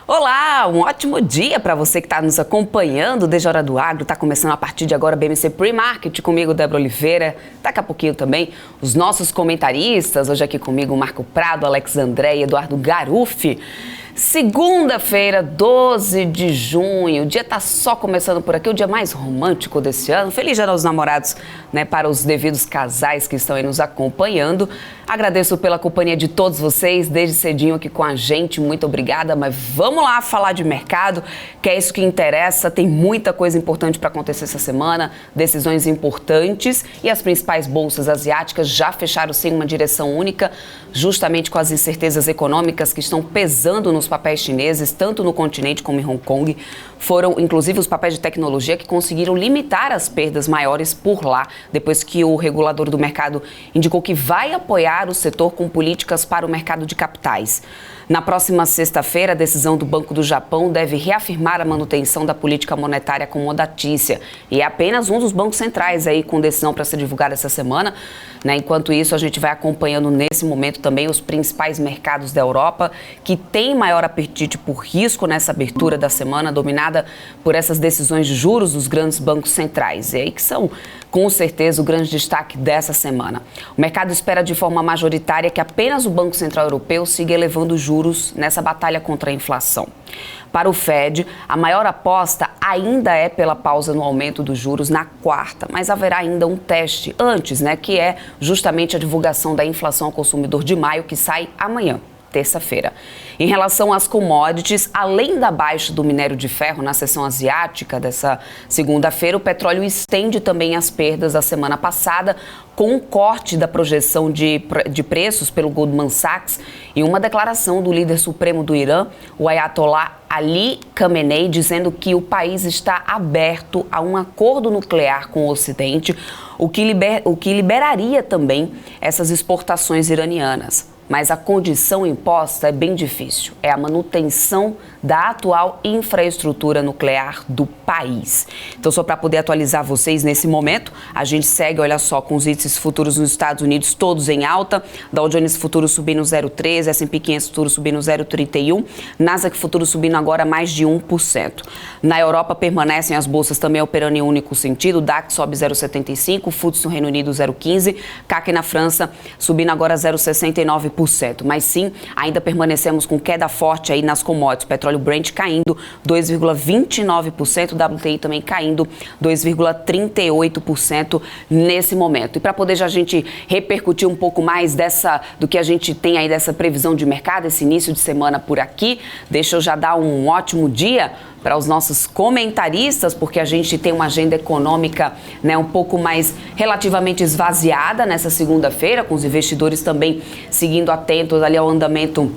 Olá, um ótimo dia para você que está nos acompanhando desde a Hora do Agro. Está começando a partir de agora a BMC Pre-Market comigo, Débora Oliveira. Daqui a pouquinho também os nossos comentaristas. Hoje aqui comigo Marco Prado, Alex André e Eduardo Garuffi. Segunda-feira, 12 de junho, o dia está só começando por aqui, o dia mais romântico desse ano. Feliz Dia dos Namorados, né, para os devidos casais que estão aí nos acompanhando. Agradeço pela companhia de todos vocês, desde cedinho aqui com a gente, muito obrigada. Mas vamos lá falar de mercado, que é isso que interessa. Tem muita coisa importante para acontecer essa semana, decisões importantes, e as principais bolsas asiáticas já fecharam sem uma direção única, justamente com as incertezas econômicas que estão pesando nos papéis chineses, tanto no continente como em Hong Kong. Foram, inclusive, os papéis de tecnologia que conseguiram limitar as perdas maiores por lá, depois que o regulador do mercado indicou que vai apoiar o setor com políticas para o mercado de capitais. Na próxima sexta-feira, a decisão do Banco do Japão deve reafirmar a manutenção da política monetária acomodatícia. E é apenas um dos bancos centrais aí com decisão para ser divulgada essa semana, né? Enquanto isso, a gente vai acompanhando nesse momento também os principais mercados da Europa, que têm maior apetite por risco nessa abertura da semana, dominada por essas decisões de juros dos grandes bancos centrais. E aí que são, com certeza, o grande destaque dessa semana. O mercado espera de forma majoritária que apenas o Banco Central Europeu siga elevando juros nessa batalha contra a inflação. Para o Fed, a maior aposta ainda é pela pausa no aumento dos juros na quarta, mas haverá ainda um teste antes, né, que é justamente a divulgação da inflação ao consumidor de maio, que sai amanhã, terça-feira. Em relação às commodities, além da baixa do minério de ferro na sessão asiática dessa segunda-feira, o petróleo estende também as perdas da semana passada, com um corte da projeção de preços pelo Goldman Sachs e uma declaração do líder supremo do Irã, o Ayatollah Ali Khamenei, dizendo que o país está aberto a um acordo nuclear com o Ocidente, o que liberaria também essas exportações iranianas. Mas a condição imposta é bem difícil. É a manutenção da atual infraestrutura nuclear do país. Então, só para poder atualizar vocês nesse momento, a gente segue, olha só, com os índices futuros nos Estados Unidos todos em alta. Dow Jones Futuro subindo 0,13, S&P 500 Futuro subindo 0,31, Nasdaq Futuro subindo agora mais de 1%. Na Europa permanecem as bolsas também operando em um único sentido. DAX sobe 0,75, FTSE no Reino Unido 0,15, CAC na França subindo agora 0,69%. Mas sim, ainda permanecemos com queda forte aí nas commodities. Petróleo Brent caindo 2,29%, WTI também caindo 2,38% nesse momento. E para poder já a gente repercutir um pouco mais do que a gente tem aí dessa previsão de mercado, esse início de semana por aqui, deixa eu já dar um ótimo dia para os nossos comentaristas, porque a gente tem uma agenda econômica, né, um pouco mais relativamente esvaziada nessa segunda-feira, com os investidores também seguindo atentos ali ao andamento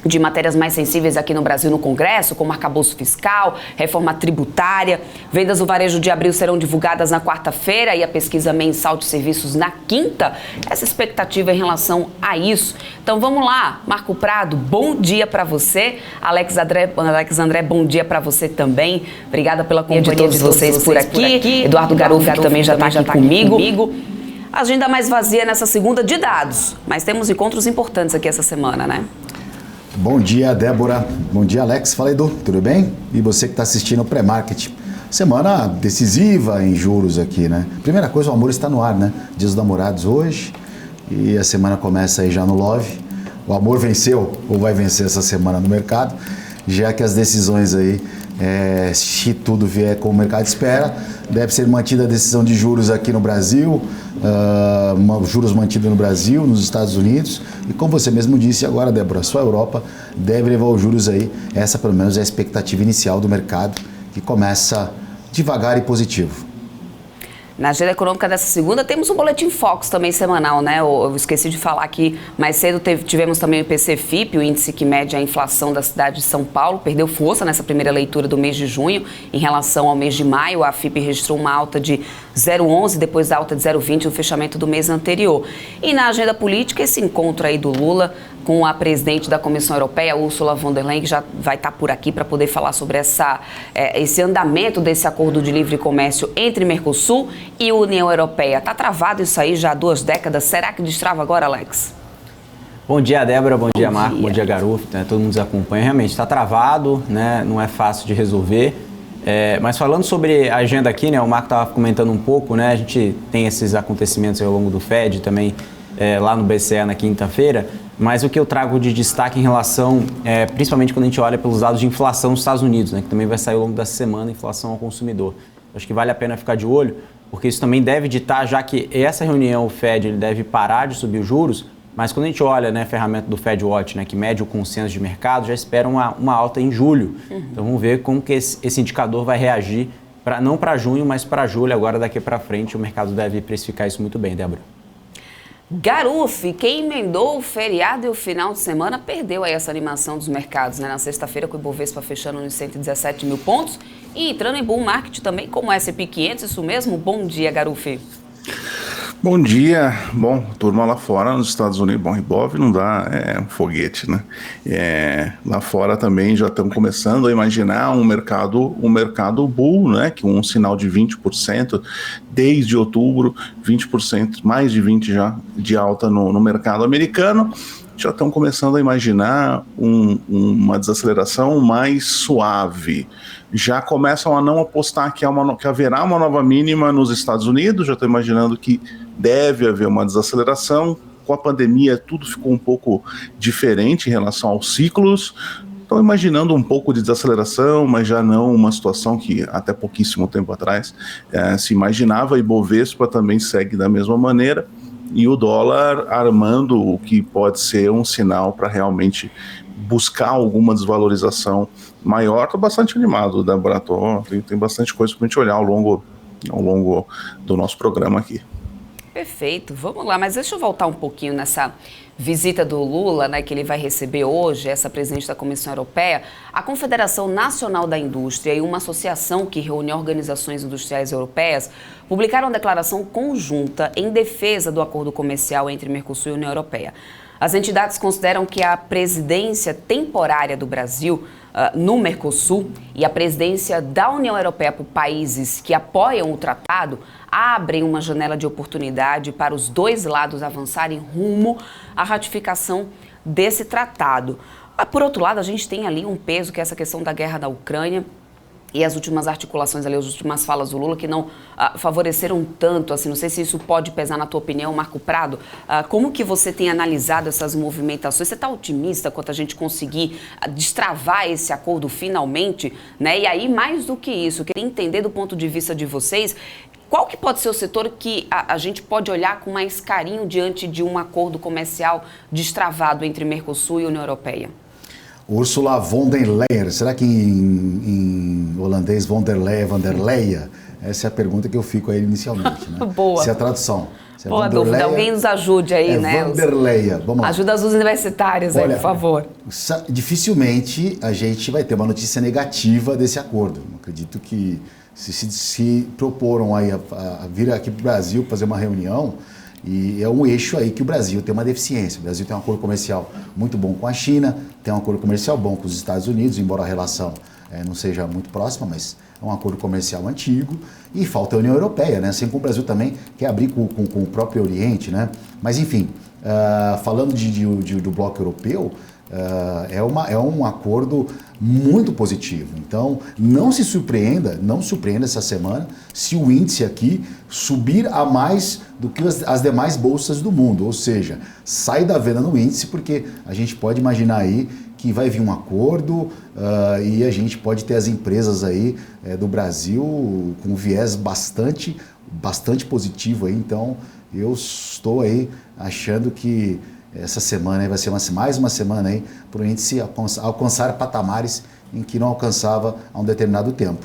de matérias mais sensíveis aqui no Brasil no Congresso, como arcabouço fiscal, reforma tributária. Vendas do varejo de abril serão divulgadas na quarta-feira e a pesquisa mensal de serviços na quinta. Essa expectativa em relação a isso. Então vamos lá, Marco Prado, bom dia para você. Alex André, bom dia para você também. Obrigada pela companhia de todos vocês por aqui. Eduardo Garuffi, que também já está aqui comigo. Agenda mais vazia nessa segunda de dados, mas temos encontros importantes aqui essa semana, né? Bom dia, Débora. Bom dia, Alex. Fala, Edu. Tudo bem? E você que está assistindo o pré-market. Semana decisiva em juros aqui, né? Primeira coisa, o amor está no ar, né? Dia dos Namorados hoje e a semana começa aí já no Love. O amor venceu ou vai vencer essa semana no mercado, já que as decisões aí, se tudo vier como o mercado espera, deve ser mantida a decisão de juros aqui no Brasil, juros mantidos no Brasil, nos Estados Unidos, e como você mesmo disse agora, Débora, só a Europa deve levar os juros aí. Essa pelo menos é a expectativa inicial do mercado, que começa devagar e positivo. Na agenda econômica dessa segunda, temos um boletim Focus também semanal, né? Eu esqueci de falar aqui, mais cedo tivemos também o IPC-FIP, o índice que mede a inflação da cidade de São Paulo, perdeu força nessa primeira leitura do mês de junho em relação ao mês de maio. A FIP registrou uma alta de 0,11, depois da alta de 0,20 no fechamento do mês anterior. E na agenda política, esse encontro aí do Lula com a presidente da Comissão Europeia, Ursula von der Leyen, que já vai estar por aqui para poder falar sobre esse andamento desse acordo de livre comércio entre Mercosul e União Europeia. Está travado isso aí já há 2 décadas. Será que destrava agora, Alex? Bom dia, Débora. Bom dia, Marco. Bom dia, Garuf. Né? Todo mundo nos acompanha. Realmente está travado, né? Não é fácil de resolver. Mas falando sobre a agenda aqui, né? O Marco estava comentando um pouco, né? A gente tem esses acontecimentos ao longo do FED também lá no BCE na quinta-feira. Mas o que eu trago de destaque em relação, principalmente quando a gente olha pelos dados de inflação nos Estados Unidos, né? Que também vai sair ao longo da semana, inflação ao consumidor. Acho que vale a pena ficar de olho, porque isso também deve ditar, já que essa reunião, o FED, ele deve parar de subir os juros. Mas quando a gente olha, né, a ferramenta do Fed Watch, né, que mede o consenso de mercado, já espera uma alta em julho. Então vamos ver como que esse indicador vai reagir, não para junho, mas para julho. Agora daqui para frente o mercado deve precificar isso muito bem, Débora. Garuf, quem emendou o feriado e o final de semana perdeu aí essa animação dos mercados, né? Na sexta-feira com o Ibovespa fechando nos 117 mil pontos e entrando em bull market também como o S&P 500, isso mesmo? Bom dia, Garuf. Bom dia. Bom, turma lá fora nos Estados Unidos, bom, Ibov não dá, um foguete, né? Lá fora também já estamos começando a imaginar um mercado bull, né? Que um sinal de 20% desde outubro, 20%, mais de 20% já de alta no mercado americano. Já estão começando a imaginar uma desaceleração mais suave. Já começam a não apostar que haverá uma nova mínima nos Estados Unidos, já estou imaginando que deve haver uma desaceleração. Com a pandemia tudo ficou um pouco diferente em relação aos ciclos. Estão imaginando um pouco de desaceleração, mas já não uma situação que até pouquíssimo tempo atrás se imaginava. Ibovespa também segue da mesma maneira. E o dólar armando o que pode ser um sinal para realmente buscar alguma desvalorização maior. Estou bastante animado, Débora. Tem bastante coisa para a gente olhar ao longo do nosso programa aqui. Perfeito, vamos lá, mas deixa eu voltar um pouquinho nessa visita do Lula, né, que ele vai receber hoje, essa presidente da Comissão Europeia. A Confederação Nacional da Indústria e uma associação que reúne organizações industriais europeias publicaram uma declaração conjunta em defesa do acordo comercial entre Mercosul e União Europeia. As entidades consideram que a presidência temporária do Brasil no Mercosul e a presidência da União Europeia por países que apoiam o tratado abrem uma janela de oportunidade para os dois lados avançarem rumo à ratificação desse tratado. Por outro lado, a gente tem ali um peso que é essa questão da guerra da Ucrânia e as últimas articulações ali, as últimas falas do Lula que não favoreceram tanto, assim, não sei se isso pode pesar na tua opinião, Marco Prado. Como que você tem analisado essas movimentações? Você está otimista quanto a gente conseguir destravar esse acordo finalmente, né? E aí, mais do que isso, eu queria entender do ponto de vista de vocês, qual que pode ser o setor que a gente pode olhar com mais carinho diante de um acordo comercial destravado entre Mercosul e União Europeia? Ursula von der Leyen, será que em holandês von der Leyen? Essa é a pergunta que eu fico aí inicialmente, né? Boa. Se é a tradução. Se é boa dúvida, Leyen, alguém nos ajude aí, né? Von der Leyen, vamos lá. Ajuda as universitárias aí, por favor. Dificilmente a gente vai ter uma notícia negativa desse acordo. Eu acredito que se proporam aí a vir aqui para o Brasil fazer uma reunião, e é um eixo aí que o Brasil tem uma deficiência. O Brasil tem um acordo comercial muito bom com a China, tem um acordo comercial bom com os Estados Unidos, embora a relação não seja muito próxima, mas é um acordo comercial antigo. E falta a União Europeia, né? Assim como o Brasil também quer abrir com o próprio Oriente, né? Mas enfim, falando do bloco europeu, é um acordo muito positivo. Então, não surpreenda essa semana se o índice aqui subir a mais do que as demais bolsas do mundo. Ou seja, sai da venda no índice, porque a gente pode imaginar aí que vai vir um acordo e a gente pode ter as empresas aí do Brasil com um viés bastante positivo aí. Então, eu estou aí achando que essa semana aí vai ser mais uma semana aí para o índice alcançar patamares em que não alcançava há um determinado tempo.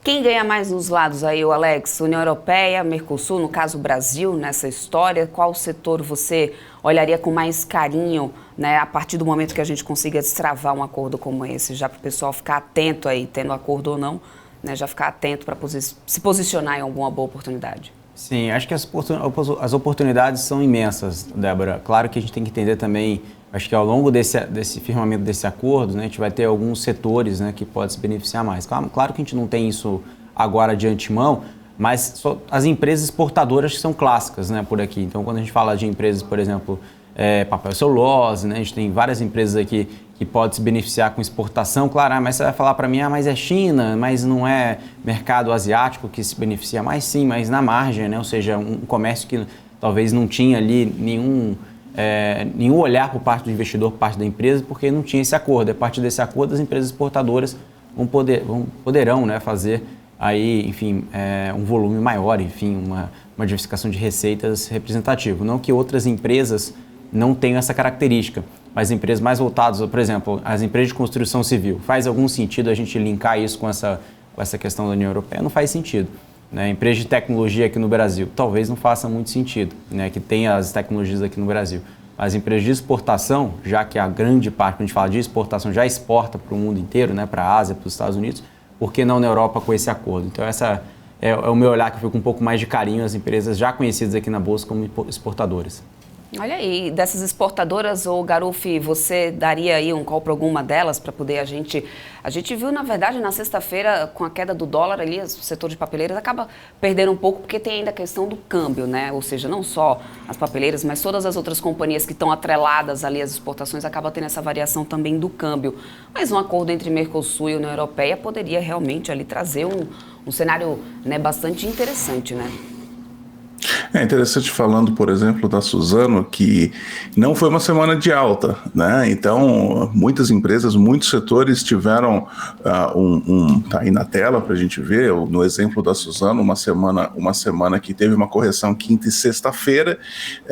Quem ganha mais nos lados aí, o Alex? União Europeia, Mercosul, no caso Brasil, nessa história? Qual setor você olharia com mais carinho, né, a partir do momento que a gente consiga destravar um acordo como esse? Já para o pessoal ficar atento aí, tendo acordo ou não, né, já ficar atento para se posicionar em alguma boa oportunidade. Sim, acho que as oportunidades são imensas, Débora. Claro que a gente tem que entender também, acho que ao longo desse firmamento desse acordo, né, a gente vai ter alguns setores, né, que podem se beneficiar mais. Claro que a gente não tem isso agora de antemão, mas as empresas exportadoras que são clássicas, né, por aqui. Então, quando a gente fala de empresas, por exemplo, papel celulose, né? A gente tem várias empresas aqui que podem se beneficiar com exportação. Claro, mas você vai falar para mim, mas é China, mas não é mercado asiático que se beneficia mais? Sim, mas na margem, né? Ou seja, um comércio que talvez não tinha ali nenhum olhar por parte do investidor, por parte da empresa, porque não tinha esse acordo. A partir desse acordo, as empresas exportadoras poderão, né, fazer aí, enfim, um volume maior, enfim, uma diversificação de receitas representativo. Não que outras empresas não tenham essa característica, mas empresas mais voltadas, por exemplo, as empresas de construção civil. Faz algum sentido a gente linkar isso com essa questão da União Europeia? Não faz sentido. Né? Empresa de tecnologia aqui no Brasil, talvez não faça muito sentido, né, que tenha as tecnologias aqui no Brasil. As empresas de exportação, já que a grande parte, quando a gente fala de exportação, já exporta para o mundo inteiro, né, para a Ásia, para os Estados Unidos, por que não na Europa com esse acordo? Então, essa é o meu olhar, que eu fico com um pouco mais de carinho às empresas já conhecidas aqui na Bolsa como exportadoras. Olha aí, dessas exportadoras, ô Garufi, você daria aí um call para alguma delas para poder a gente viu, na verdade, na sexta-feira, com a queda do dólar ali, o setor de papeleiras acaba perdendo um pouco, porque tem ainda a questão do câmbio, né? Ou seja, não só as papeleiras, mas todas as outras companhias que estão atreladas ali às exportações acabam tendo essa variação também do câmbio. Mas um acordo entre Mercosul e União Europeia poderia realmente ali trazer um cenário, né, bastante interessante, né? É interessante, falando, por exemplo, da Suzano, que não foi uma semana de alta, né? Então, muitas empresas, muitos setores tiveram tá aí na tela para a gente ver, no exemplo da Suzano, uma semana que teve uma correção quinta e sexta-feira,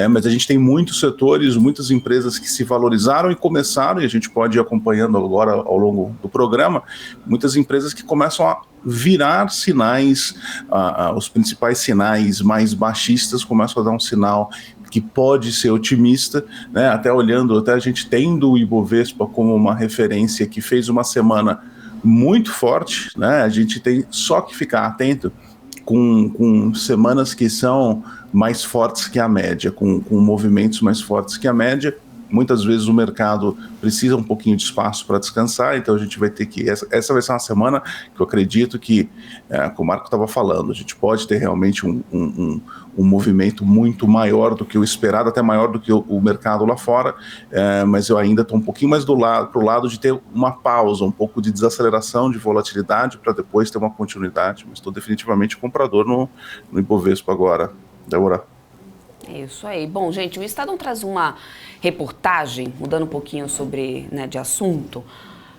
mas a gente tem muitos setores, muitas empresas que se valorizaram e começaram, e a gente pode ir acompanhando agora ao longo do programa, muitas empresas que começam a virar sinais, os principais sinais mais baixistas começam a dar um sinal que pode ser otimista, né? Até a gente tendo o Ibovespa como uma referência que fez uma semana muito forte, né? A gente tem só que ficar atento com semanas que são mais fortes que a média, com movimentos mais fortes que a média. Muitas vezes o mercado precisa um pouquinho de espaço para descansar, então a gente vai ter que... Essa vai ser uma semana que eu acredito que, como o Marco estava falando, a gente pode ter realmente um movimento muito maior do que o esperado, até maior do que o mercado lá fora, mas eu ainda estou um pouquinho mais para o lado de ter uma pausa, um pouco de desaceleração, de volatilidade, para depois ter uma continuidade, mas estou definitivamente comprador no Ibovespa agora, Débora. É isso aí. Bom, gente, o Estadão traz uma reportagem, mudando um pouquinho de assunto,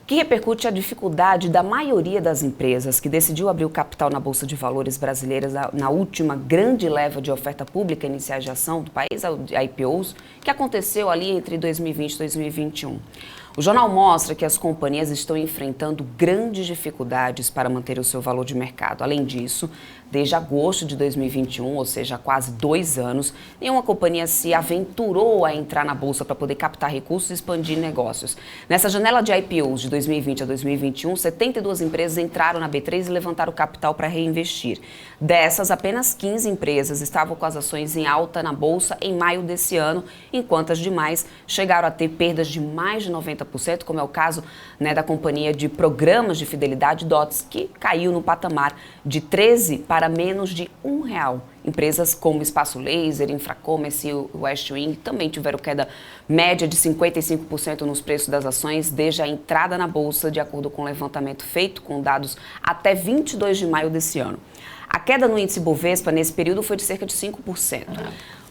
que repercute a dificuldade da maioria das empresas que decidiu abrir o capital na Bolsa de Valores brasileiras na última grande leva de oferta pública iniciais de ação do país, a IPOs, que aconteceu ali entre 2020 e 2021. O jornal mostra que as companhias estão enfrentando grandes dificuldades para manter o seu valor de mercado. Além disso, desde agosto de 2021, ou seja, há quase 2 anos, nenhuma companhia se aventurou a entrar na bolsa para poder captar recursos e expandir negócios. Nessa janela de IPOs de 2020 a 2021, 72 empresas entraram na B3 e levantaram capital para reinvestir. Dessas, apenas 15 empresas estavam com as ações em alta na bolsa em maio desse ano, enquanto as demais chegaram a ter perdas de mais de 90%, como é o caso, né, da companhia de programas de fidelidade DOTS, que caiu no patamar de 13 para menos de R$1. Empresas como Espaço Laser, Infracommerce e Westwing também tiveram queda média de 55% nos preços das ações desde a entrada na bolsa, de acordo com o levantamento feito com dados até 22 de maio desse ano. A queda no índice Bovespa nesse período foi de cerca de 5%.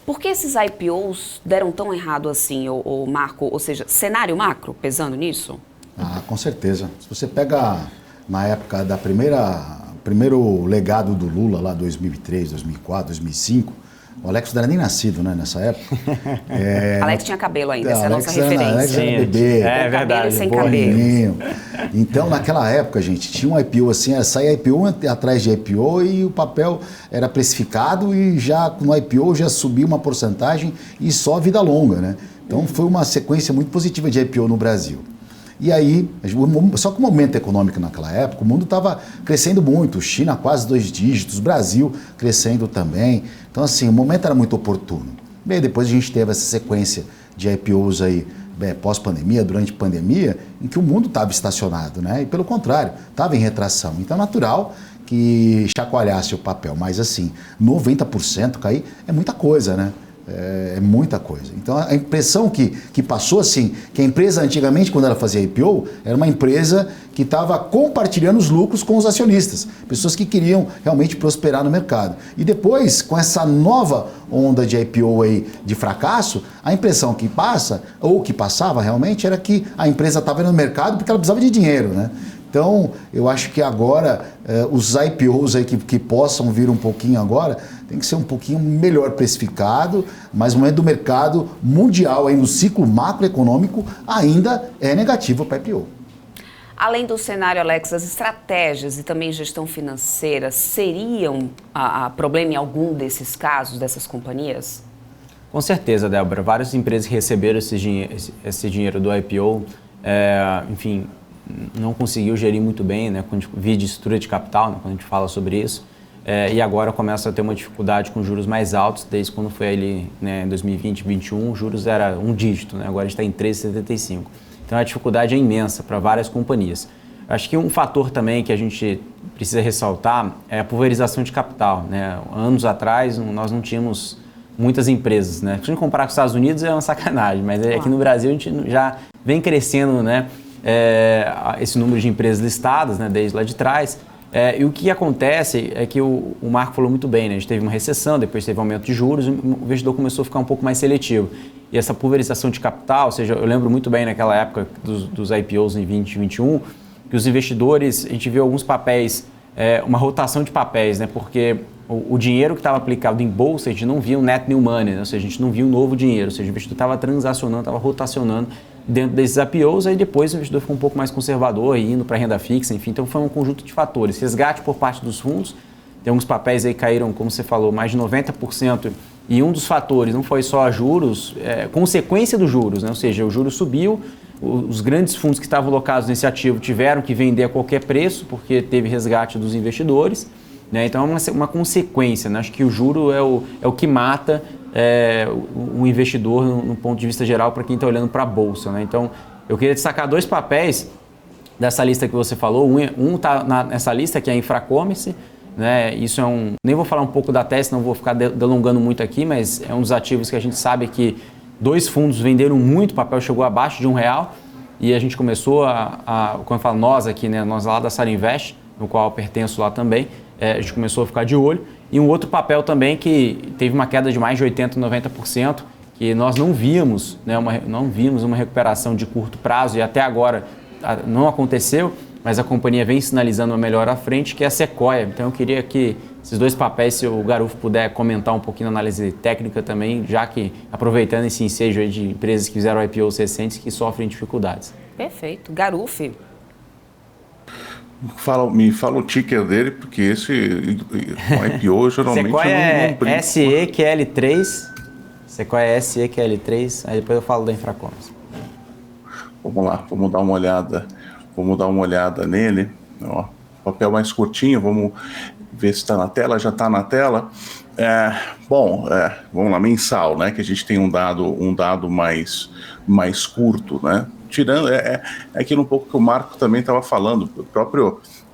Por que esses IPOs deram tão errado assim, Marco? Ou seja, cenário macro pesando nisso? Com certeza. Se você pega na época da primeiro legado do Lula, lá 2003, 2004, 2005, o Alex não era nem nascido, né, nessa época. Alex tinha cabelo ainda, essa é a nossa referência. Alex era bebê. É verdade. Sem cabelo. Então, naquela época, gente, tinha um IPO assim, saía IPO atrás de IPO e o papel era precificado e já no IPO já subia uma porcentagem e só vida longa, né? Então, foi uma sequência muito positiva de IPO no Brasil. E aí, só que o momento econômico naquela época, o mundo estava crescendo muito, China quase 2 dígitos, Brasil crescendo também. Então, assim, o momento era muito oportuno. Bem, depois a gente teve essa sequência de IPOs aí, pós-pandemia, durante a pandemia, em que o mundo estava estacionado, né? E pelo contrário, estava em retração. Então, é natural que chacoalhasse o papel. Mas, assim, 90% cair é muita coisa, né? É muita coisa. Então a impressão que passou assim, que a empresa antigamente, quando ela fazia IPO, era uma empresa que estava compartilhando os lucros com os acionistas, pessoas que queriam realmente prosperar no mercado. E depois, com essa nova onda de IPO aí de fracasso, a impressão que passa, ou que passava realmente, era que a empresa estava no mercado porque ela precisava de dinheiro, né? Então, eu acho que agora, os IPOs aí que possam vir um pouquinho agora, tem que ser um pouquinho melhor precificado, mas o momento do mercado mundial, aí no ciclo macroeconômico, ainda é negativo para IPO. Além do cenário, Alex, as estratégias e também gestão financeira seriam problema em algum desses casos, dessas companhias? Com certeza, Débora. Várias empresas que receberam esse dinheiro do IPO, enfim, não conseguiu gerir muito bem, né, quando a gente via de estrutura de capital, né, quando a gente fala sobre isso, e agora começa a ter uma dificuldade com juros mais altos, desde quando foi ali, né, em 2020, 2021, juros era um dígito, né, agora a gente está em 13,75. Então a dificuldade é imensa para várias companhias. Acho que um fator também que a gente precisa ressaltar é a pulverização de capital, né? Anos atrás nós não tínhamos muitas empresas, né? Se a gente comparar com os Estados Unidos é uma sacanagem, mas aqui no Brasil a gente já vem crescendo, né? Esse número de empresas listadas, né, desde lá de trás. E o que acontece é que o Marco falou muito bem, né? A gente teve uma recessão, depois teve aumento de juros, o investidor começou a ficar um pouco mais seletivo. E essa pulverização de capital, ou seja, eu lembro muito bem naquela época dos IPOs em 2021, que os investidores, a gente viu alguns papéis, uma rotação de papéis, né? Porque o dinheiro que estava aplicado em bolsa, a gente não via um net new money, né? Ou seja, a gente não via um novo dinheiro, ou seja, o investidor estava transacionando, estava rotacionando dentro desses IPOs, aí depois o investidor ficou um pouco mais conservador, indo para renda fixa, enfim, então foi um conjunto de fatores. Resgate por parte dos fundos, tem alguns papéis aí que caíram, como você falou, mais de 90%, e um dos fatores não foi só juros, consequência dos juros, né? Ou seja, o juro subiu, os grandes fundos que estavam alocados nesse ativo tiveram que vender a qualquer preço, porque teve resgate dos investidores, né? Então é uma consequência, né? Acho que o juro é o que mata o investidor no ponto de vista geral para quem está olhando para a Bolsa, né? Então eu queria destacar dois papéis dessa lista que você falou. Um está nessa lista, que é a Infracommerce, né? Isso nem vou falar um pouco da tese, não vou ficar delongando muito aqui, mas é um dos ativos que a gente sabe que dois fundos venderam muito, o papel chegou abaixo de R$1 e a gente começou quando eu falo nós aqui, né? Nós lá da Sara Invest, no qual eu pertenço lá também, a gente começou a ficar de olho. E um outro papel também que teve uma queda de mais de 80%, 90%, que nós não vimos, né, não vimos uma recuperação de curto prazo e até agora não aconteceu, mas a companhia vem sinalizando uma melhora à frente, que é a Sequoia. Então eu queria que esses dois papéis, se o Garufo puder comentar um pouquinho na análise técnica também, já que aproveitando esse ensejo aí de empresas que fizeram IPOs recentes que sofrem dificuldades. Perfeito. Garufo. Me fala o ticker dele, porque esse IPO geralmente Sequoia não brinco. SEQL3, Sequoia SEQL3, aí depois eu falo da Infracommerce. Vamos lá, vamos dar uma olhada nele. Ó, papel mais curtinho, vamos ver se está na tela, já está na tela. Vamos lá, mensal, né? Que a gente tem um dado mais curto, né? Tirando, aquilo um pouco que o Marco também estava falando,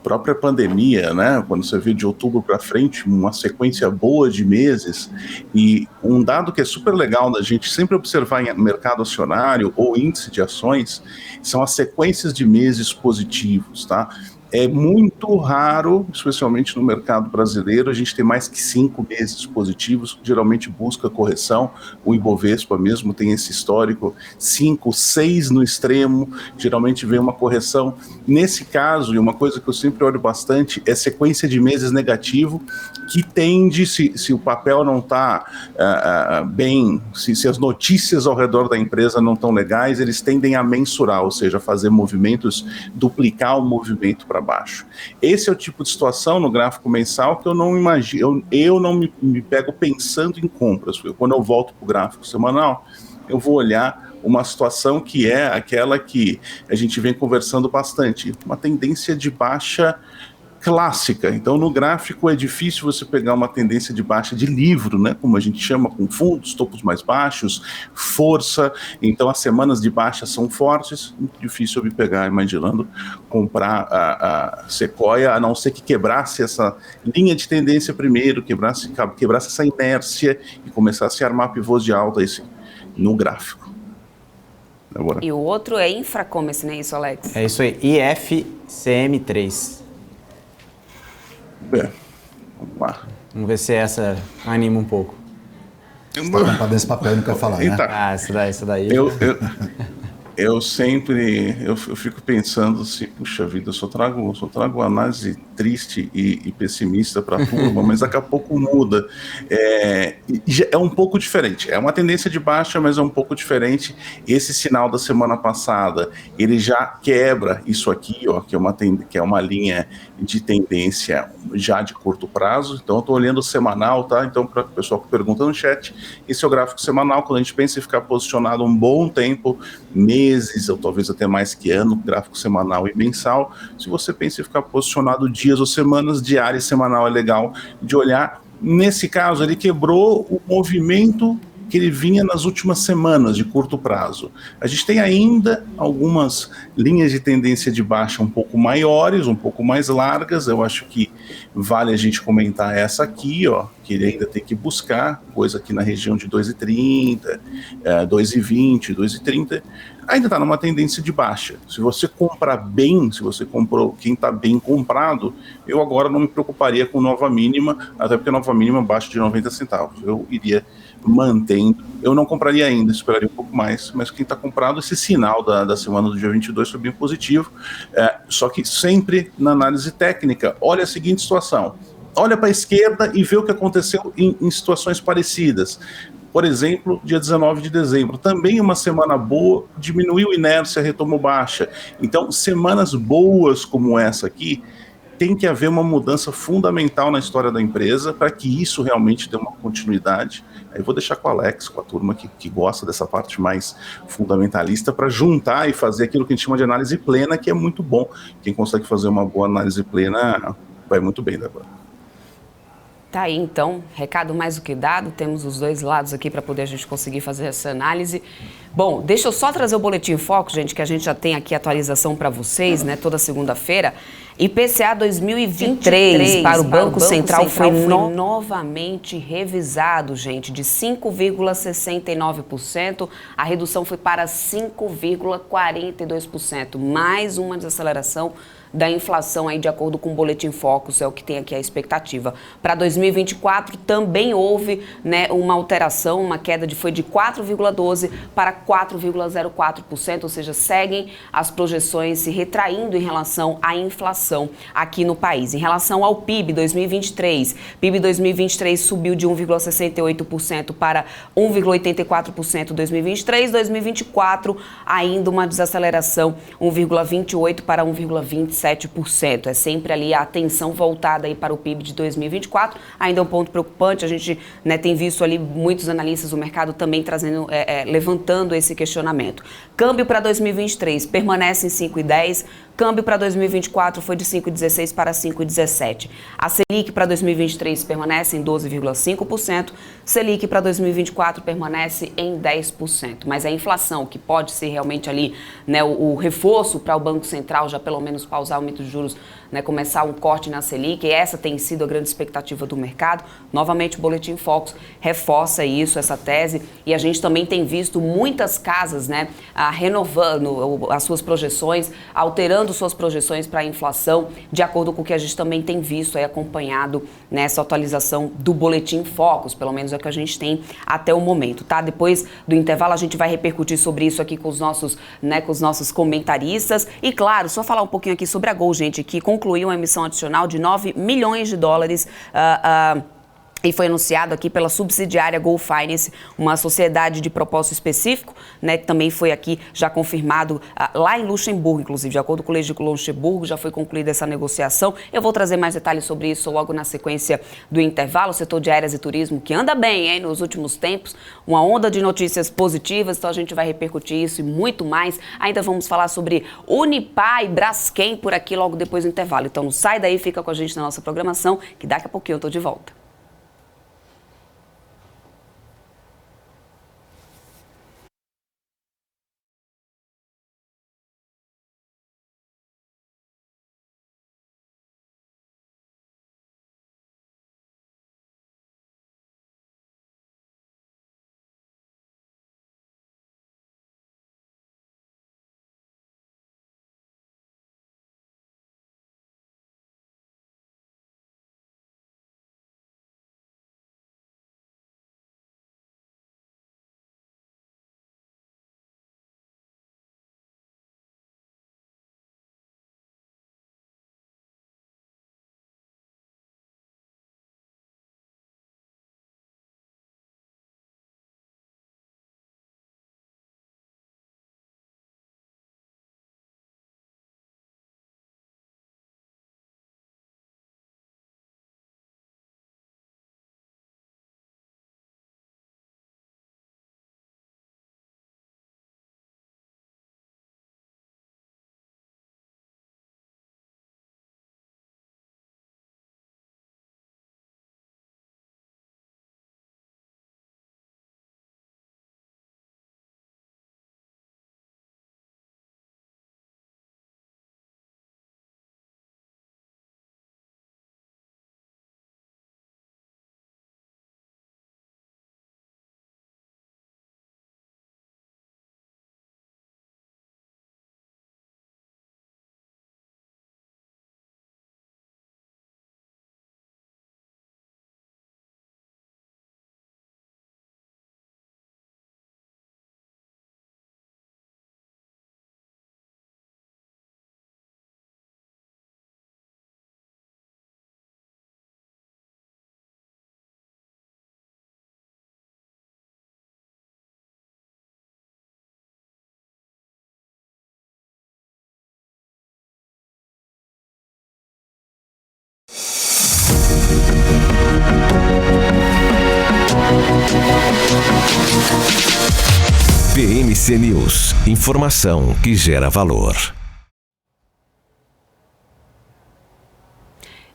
própria pandemia, né? Quando você vê de outubro para frente, uma sequência boa de meses, e um dado que é super legal da gente sempre observar em mercado acionário ou índice de ações, são as sequências de meses positivos, tá? É muito raro, especialmente no mercado brasileiro, a gente ter mais que 5 meses positivos, geralmente busca correção. O Ibovespa mesmo tem esse histórico, 5, 6 no extremo, geralmente vem uma correção. Nesse caso, e uma coisa que eu sempre olho bastante, é sequência de meses negativo, que tende, se o papel não está bem, se as notícias ao redor da empresa não estão legais, eles tendem a mensurar, ou seja, fazer movimentos, duplicar o movimento para baixo. Esse é o tipo de situação no gráfico mensal que eu não imagino, eu não me pego pensando em compras. Quando eu volto para o gráfico semanal, eu vou olhar uma situação que é aquela que a gente vem conversando bastante, uma tendência de baixa clássica. Então, no gráfico é difícil você pegar uma tendência de baixa de livro, né? Como a gente chama, com fundos, topos mais baixos, força. Então, as semanas de baixa são fortes. Muito difícil eu me pegar imaginando comprar a Sequoia, a não ser que quebrasse essa linha de tendência primeiro, quebrasse essa inércia e começasse a armar pivôs de alta aí, no gráfico. Agora. E o outro é Infracommerce, não é isso, Alex? É isso aí, IFCM3. Vamos lá. Vamos ver se essa anima um pouco. Você está tampado esse papel e não quer falar, né? Essa daí. Eu sempre fico pensando assim, puxa vida, eu só trago análise triste e pessimista para a turma, mas daqui a pouco muda. É um pouco diferente. É uma tendência de baixa, mas é um pouco diferente. Esse sinal da semana passada, ele já quebra isso aqui, ó, que é uma linha de tendência já de curto prazo. Então eu estou olhando o semanal, tá? Então, para o pessoal que pergunta no chat, esse é o gráfico semanal. Quando a gente pensa em ficar posicionado um bom tempo, meses, ou talvez até mais que ano, gráfico semanal e mensal. Se você pensa em ficar posicionado dias ou semanas, diário e semanal é legal de olhar. Nesse caso, ele quebrou o movimento que ele vinha nas últimas semanas de curto prazo. A gente tem ainda algumas linhas de tendência de baixa um pouco maiores, um pouco mais largas. Eu acho que vale a gente comentar essa aqui, ó, que ele ainda tem que buscar, coisa aqui na região de 2,30, 2,20, 2,30, ainda está numa tendência de baixa. Se você comprar bem, se você comprou, quem está bem comprado, eu agora não me preocuparia com nova mínima, até porque nova mínima abaixo de 90 centavos. Eu iria mantendo, eu não compraria ainda, esperaria um pouco mais, mas quem está comprado, esse sinal da semana do dia 22 foi bem positivo, só que sempre na análise técnica, olha a seguinte situação, olha para a esquerda e vê o que aconteceu em situações parecidas. Por exemplo, dia 19 de dezembro, também uma semana boa, diminuiu inércia, retomou baixa. Então, semanas boas como essa aqui, tem que haver uma mudança fundamental na história da empresa para que isso realmente dê uma continuidade. Aí vou deixar com o Alex, com a turma que gosta dessa parte mais fundamentalista, para juntar e fazer aquilo que a gente chama de análise plena, que é muito bom. Quem consegue fazer uma boa análise plena vai muito bem, Débora. Tá aí, então, recado mais do que dado, temos os dois lados aqui para poder a gente conseguir fazer essa análise. Bom, deixa eu só trazer o Boletim Foco, gente, que a gente já tem aqui atualização para vocês, né, toda segunda-feira. IPCA 2023 para o Banco Central foi novamente revisado, gente, de 5,69%, a redução foi para 5,42%, mais uma desaceleração da inflação aí de acordo com o Boletim Focus, é o que tem aqui a expectativa. Para 2024 também houve, né, uma alteração, uma queda foi de 4,12% para 4,04%, ou seja, seguem as projeções se retraindo em relação à inflação aqui no país. Em relação ao PIB 2023, PIB 2023 subiu de 1,68% para 1,84% em 2023, 2024 ainda uma desaceleração, 1,28% para 1,27%. É sempre ali a atenção voltada aí para o PIB de 2024. Ainda é um ponto preocupante, a gente, né, tem visto ali muitos analistas do mercado também trazendo, levantando esse questionamento. Câmbio para 2023 permanece em 5,10. Câmbio para 2024 foi de 5,16 para 5,17. A Selic para 2023 permanece em 12,5%. Selic para 2024 permanece em 10%. Mas a inflação, que pode ser realmente ali, né, o reforço para o Banco Central já pelo menos pausar o aumento de juros, né, começar um corte na Selic, e essa tem sido a grande expectativa do mercado. Novamente o Boletim Focus reforça isso, essa tese, e a gente também tem visto muitas casas, né, renovando as suas projeções, alterando suas projeções para a inflação, de acordo com o que a gente também tem visto e acompanhado nessa atualização do Boletim Focus, pelo menos é o que a gente tem até o momento, tá? Depois do intervalo a gente vai repercutir sobre isso aqui com os nossos comentaristas, e claro, só falar um pouquinho aqui sobre a Gol, gente, que concluiu uma emissão adicional de $9 milhões E foi anunciado aqui pela subsidiária Go Finance, uma sociedade de propósito específico, né, que também foi aqui já confirmado lá em Luxemburgo, inclusive, de acordo com o Colégio de Luxemburgo, já foi concluída essa negociação. Eu vou trazer mais detalhes sobre isso logo na sequência do intervalo. O setor de aéreas e turismo que anda bem, hein, nos últimos tempos, uma onda de notícias positivas, então a gente vai repercutir isso e muito mais. Ainda vamos falar sobre Unipar e Braskem por aqui logo depois do intervalo. Então não sai daí, fica com a gente na nossa programação, que daqui a pouquinho eu tô de volta. BMC News, informação que gera valor.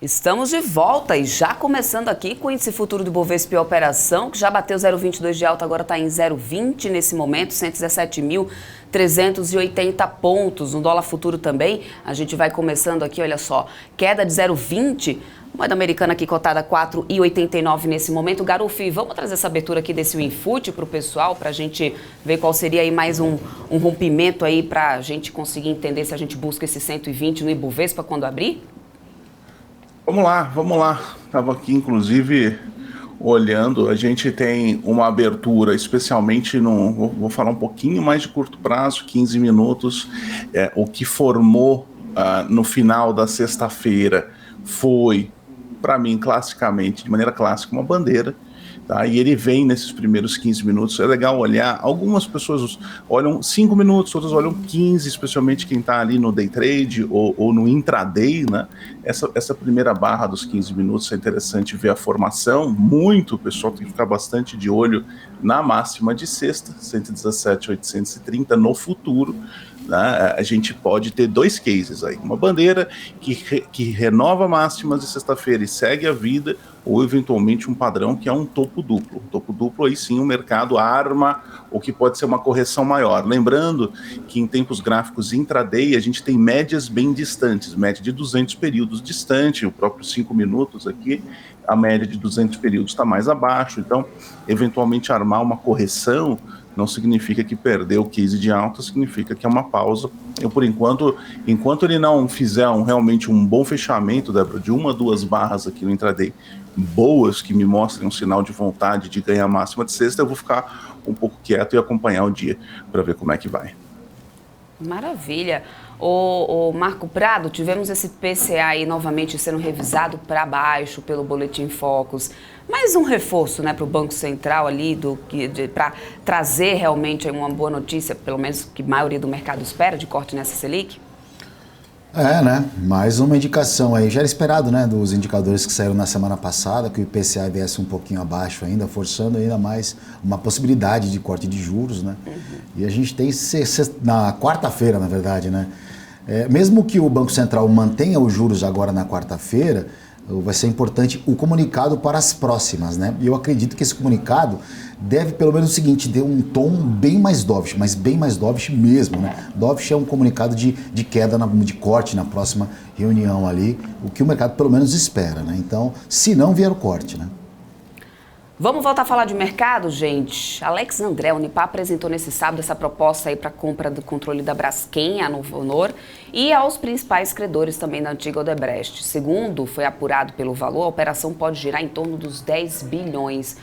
Estamos de volta e já começando aqui com o índice futuro do Bovespa em operação, que já bateu 0,22 de alta, agora está em 0,20 nesse momento, 117.380 pontos. No dólar futuro também, a gente vai começando aqui, olha só, queda de 0,20, moeda americana aqui cotada 4,89 nesse momento. Garufi, vamos trazer essa abertura aqui desse Winfoot para o pessoal, para a gente ver qual seria aí mais um rompimento aí para a gente conseguir entender se a gente busca esse 120 no Ibovespa quando abrir? Vamos lá. Estava aqui, inclusive, olhando. A gente tem uma abertura, especialmente vou falar um pouquinho mais de curto prazo, 15 minutos. O que formou no final da sexta-feira foi, para mim, classicamente, de maneira clássica, uma bandeira. Tá? E ele vem nesses primeiros 15 minutos. É legal olhar. Algumas pessoas olham 5 minutos, outras olham 15, especialmente quem está ali no day trade ou no intraday, né? Essa primeira barra dos 15 minutos é interessante ver a formação. O pessoal tem que ficar bastante de olho na máxima de sexta, 117.830 no futuro. Né? A gente pode ter dois cases aí, uma bandeira que renova máximas de sexta-feira e segue a vida, ou eventualmente um padrão que é um topo duplo. Topo duplo, aí sim o mercado arma o que pode ser uma correção maior. Lembrando que em tempos gráficos intraday a gente tem médias bem distantes, média de 200 períodos distante, o próprio 5 minutos aqui, a média de 200 períodos está mais abaixo, então eventualmente armar uma correção não significa que perdeu o case de alta, significa que é uma pausa. Eu, por enquanto ele não fizer realmente um bom fechamento, Débora, de 1 a 2 barras aqui no intraday boas, que me mostrem um sinal de vontade de ganhar a máxima de sexta, eu vou ficar um pouco quieto e acompanhar o dia para ver como é que vai. Maravilha. O Marco Prado, tivemos esse PCA aí novamente sendo revisado para baixo pelo Boletim Focus. Mais um reforço, né, para o Banco Central ali, para trazer realmente aí uma boa notícia, pelo menos que a maioria do mercado espera, de corte nessa Selic? Né? Mais uma indicação aí. Já era esperado, né, dos indicadores que saíram na semana passada, que o IPCA viesse um pouquinho abaixo ainda, forçando ainda mais uma possibilidade de corte de juros, né? E a gente tem na quarta-feira, na verdade, né? Mesmo que o Banco Central mantenha os juros agora na quarta-feira, vai ser importante o comunicado para as próximas, né? E eu acredito que esse comunicado deve, pelo menos o seguinte, ter um tom bem mais dovish, mas bem mais dovish mesmo, né? Dovish é um comunicado de queda, de corte na próxima reunião ali, o que o mercado pelo menos espera, né? Então, se não vier o corte, né? Vamos voltar a falar de mercado, gente? Alex André, Unipar, apresentou nesse sábado essa proposta aí para compra do controle da Braskem, a Novo Honor, e aos principais credores também da antiga Odebrecht. Segundo foi apurado pelo valor, a operação pode girar em torno dos 10 bilhões.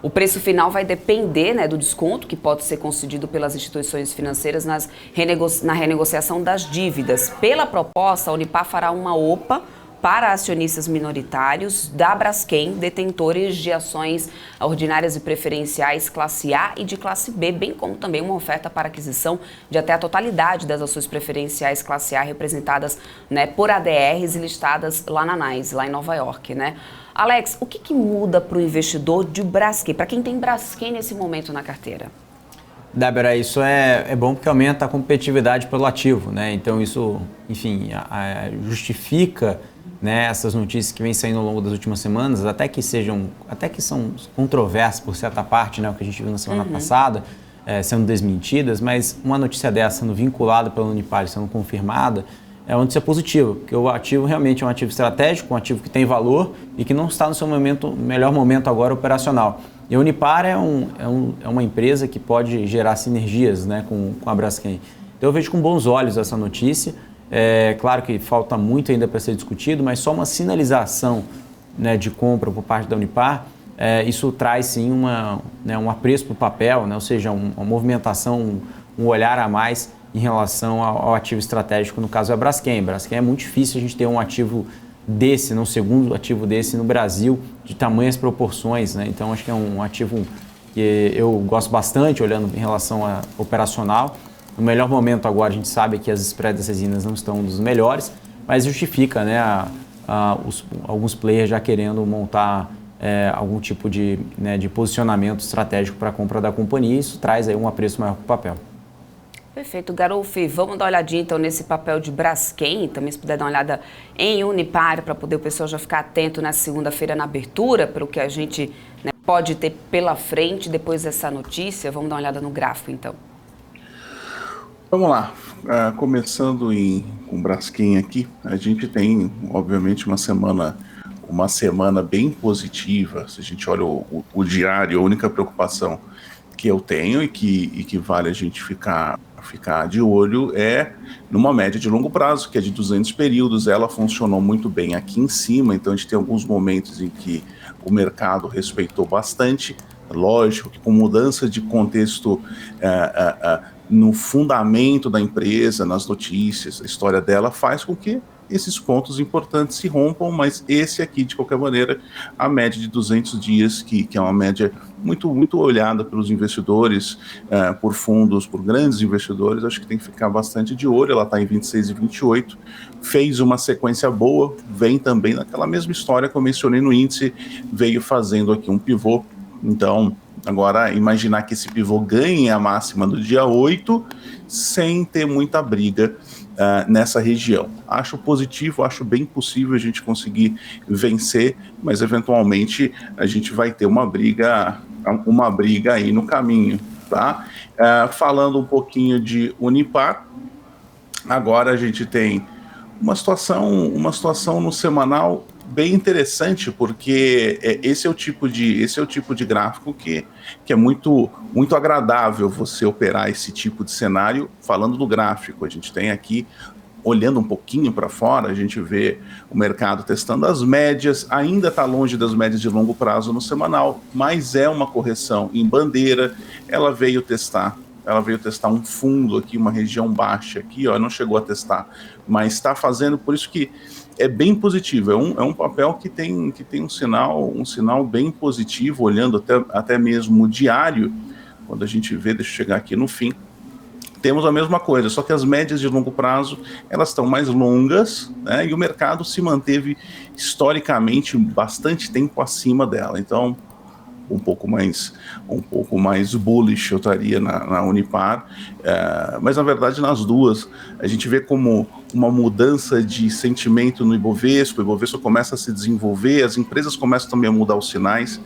O preço final vai depender, né, do desconto que pode ser concedido pelas instituições financeiras na renegociação das dívidas. Pela proposta, a Unipar fará uma OPA para acionistas minoritários da Braskem, detentores de ações ordinárias e preferenciais classe A e de classe B, bem como também uma oferta para aquisição de até a totalidade das ações preferenciais classe A representadas, né, por ADRs e listadas lá na NYSE, lá em Nova York, né? Alex, o que muda para o investidor de Braskem, para quem tem Braskem nesse momento na carteira? Débora, isso é bom porque aumenta a competitividade pelo ativo, né? Então isso, enfim, justifica, né, essas notícias que vêm saindo ao longo das últimas semanas, até que são controversas por certa parte, né, o que a gente viu na semana passada, sendo desmentidas, mas uma notícia dessa sendo vinculada pela Unipar, sendo confirmada, é uma notícia positiva, porque o ativo realmente é um ativo estratégico, um ativo que tem valor e que não está no seu melhor momento agora operacional. E a Unipar é uma empresa que pode gerar sinergias, né, com a Braskem. Então eu vejo com bons olhos essa notícia. Claro que falta muito ainda para ser discutido, mas só uma sinalização, né, de compra por parte da Unipar, isso traz sim um apreço para o papel, né, ou seja, uma movimentação, um olhar a mais em relação ao ativo estratégico, no caso é a Braskem. Braskem é muito difícil a gente ter um ativo desse, um segundo ativo desse no Brasil, de tamanhas proporções, né? Então acho que é um ativo que eu gosto bastante, olhando em relação a operacional. No melhor momento agora a gente sabe que as spreads das resinas não estão dos melhores, mas justifica, né, alguns players já querendo montar algum tipo de posicionamento estratégico para a compra da companhia. Isso traz aí um apreço maior para o papel. Perfeito, Garufi. Vamos dar uma olhadinha então nesse papel de Braskem, também se puder dar uma olhada em Unipar, para poder o pessoal já ficar atento na segunda-feira na abertura, para o que a gente, né, pode ter pela frente depois dessa notícia. Vamos dar uma olhada no gráfico então. Vamos lá, começando com Braskem aqui, a gente tem obviamente uma semana bem positiva. Se a gente olha o diário, a única preocupação que eu tenho e que vale a gente ficar de olho é numa média de longo prazo, que é de 200 períodos. Ela funcionou muito bem aqui em cima, então a gente tem alguns momentos em que o mercado respeitou bastante. Lógico que com mudança de contexto no fundamento da empresa, nas notícias, a história dela faz com que esses pontos importantes se rompam, mas esse aqui, de qualquer maneira, a média de 200 dias, que é uma média muito, muito olhada pelos investidores, por fundos, por grandes investidores, acho que tem que ficar bastante de olho. Ela está em 26 e 28, fez uma sequência boa, vem também naquela mesma história que eu mencionei no índice, veio fazendo aqui um pivô. Então, agora imaginar que esse pivô ganhe a máxima do dia 8, sem ter muita briga nessa região. Acho positivo, acho bem possível a gente conseguir vencer, mas eventualmente a gente vai ter uma briga aí no caminho, tá? Falando um pouquinho de Unipar, agora a gente tem uma situação no semanal bem interessante, porque esse é o tipo de gráfico que é muito, muito agradável você operar esse tipo de cenário. Falando do gráfico, a gente tem aqui, olhando um pouquinho para fora, a gente vê o mercado testando as médias, ainda está longe das médias de longo prazo no semanal, mas é uma correção em bandeira. Ela veio testar ela veio testar um fundo aqui, uma região baixa aqui, ó, não chegou a testar, mas está fazendo, por isso que é bem positivo, é um papel que tem um sinal bem positivo, olhando até mesmo o diário, quando a gente vê, deixa eu chegar aqui no fim, temos a mesma coisa, só que as médias de longo prazo, elas estão mais longas, né, e o mercado se manteve historicamente bastante tempo acima dela, então um pouco mais bullish eu estaria na Unipar, mas na verdade nas duas a gente vê como uma mudança de sentimento no Ibovespa, o Ibovespa começa a se desenvolver, as empresas começam também a mudar os sinais